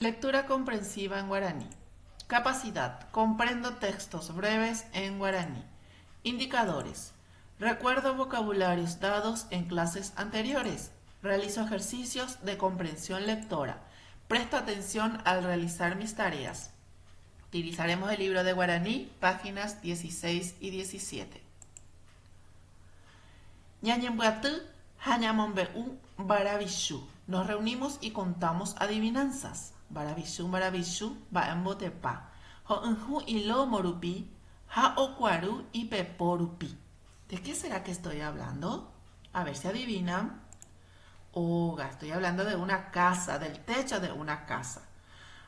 Lectura comprensiva en guaraní. Capacidad. Comprendo textos breves en guaraní. Indicadores. Recuerdo vocabularios dados en clases anteriores. Realizo ejercicios de comprensión lectora. Presto atención al realizar mis tareas. Utilizaremos el libro de guaraní, páginas 16 y 17. Ñañembuatú, Hañamombeú, Baravishu. Nos reunimos y contamos adivinanzas. Baravishu, Baembotepa. Ho'unju y lo morupi, Ha okuaru y peporupi. ¿De qué será que estoy hablando? A ver si adivinan. Oga, estoy hablando de una casa, del techo de una casa.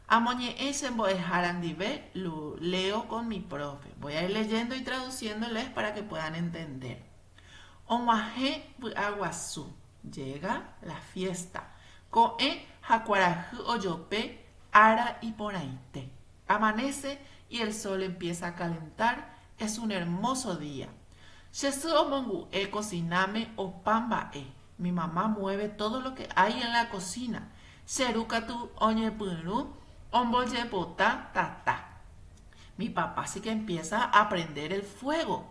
Amoñe Esenboejarandive, lo leo con mi profe. Voy a ir leyendo y traduciéndoles para que puedan entender. Onwaje aguazú. Llega la fiesta. Coe jacuaraju oyope, ara y poraite. Amanece y el sol empieza a calentar. Es un hermoso día. Shesu omongu e cociname o pamba e. Mi mamá mueve todo lo que hay en la cocina. Serukatu oñepuru, omboyepota tata. Mi papá sí que empieza a prender el fuego.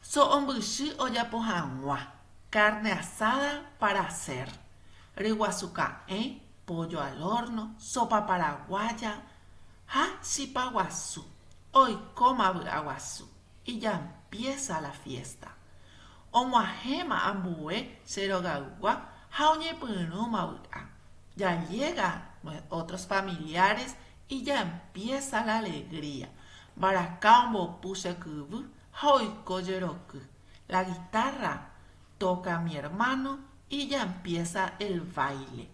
So ombushi oyapohanwa. Carne asada para hacer. Riguazuca, pollo al horno. Sopa paraguaya. Ha shipaguazú. Hoy coma aguazú. Y ya empieza la fiesta. Omuajema ambue serogagua. Haoñe punuma. Ya llegan otros familiares y ya empieza la alegría. Barakambo puse kubu. La guitarra toca a mi hermano y ya empieza el baile.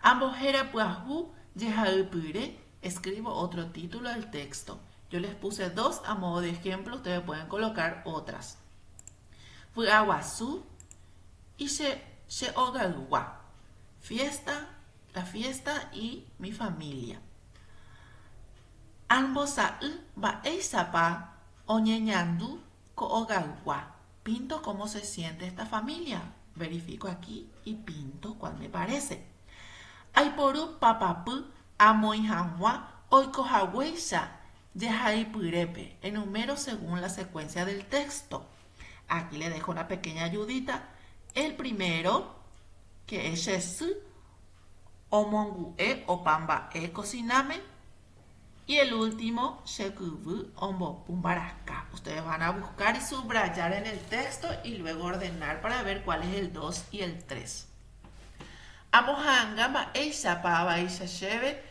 Ambojera puahu yehaupure. Escribo otro título del texto. Yo les puse dos a modo de ejemplo. Ustedes pueden colocar otras. Fuaguazú y sheogalwa. La fiesta y mi familia. Ambosa ba eisapa. Oñeñandu Koogawa. Pinto cómo se siente esta familia. Verifico aquí y pinto cuál me parece. Aiporu papapu amoihanwa oikohaweisha yehaipurepe. Enumero según la secuencia del texto. Aquí le dejo una pequeña ayudita. El primero, que es shesu, omongu e opamba e cociname. Y el último, shekubu ombo pumbarasca. Ustedes van a buscar y subrayar en el texto y luego ordenar para ver cuál es el 2 y el 3. Amohangama eisha pava eisha sheve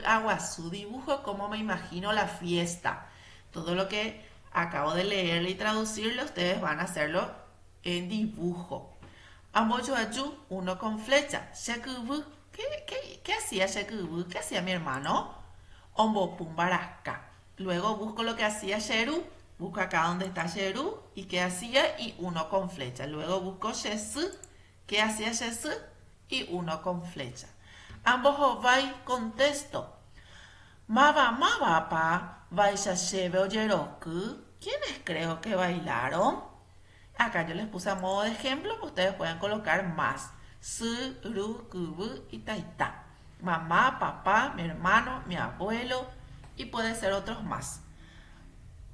aguazú. Dibujo como me imagino la fiesta. Todo lo que acabo de leerle y traducirle, ustedes van a hacerlo en dibujo. Amboyoayu, uno con flecha. Shekubu, ¿qué hacía Shekubu? ¿Qué hacía mi hermano? Ombo pumbarasca. Luego busco lo que hacía Sheru. Busco acá donde está Sheru y qué hacía y uno con flecha. Luego busco Shesu. ¿Qué hacía Shesu? Y uno con flecha. Ambos ovai contesto. Mava pa vaisha shebe oyeroku. ¿Quiénes creo que bailaron? Acá yo les puse a modo de ejemplo. Ustedes pueden colocar más. Su, ru, kubu y taita. Mamá, papá, mi hermano, mi abuelo y puede ser otros más.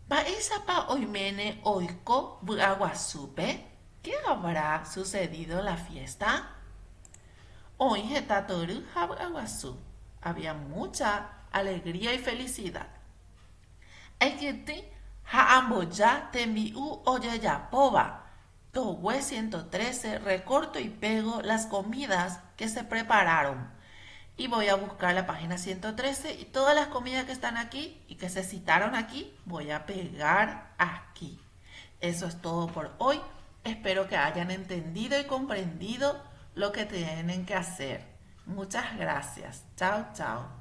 Baisapa oimene oiko buaguasupe. ¿Qué habrá sucedido en la fiesta? Hoy jetatoru habuaguasu. Había mucha alegría y felicidad. Ekiti haamboya tembiu oyeyapoba. Towe 113, recorto y pego las comidas que se prepararon. Y voy a buscar la página 113 y todas las comidas que están aquí y que se citaron aquí, voy a pegar aquí. Eso es todo por hoy. Espero que hayan entendido y comprendido lo que tienen que hacer. Muchas gracias. Chao, chao.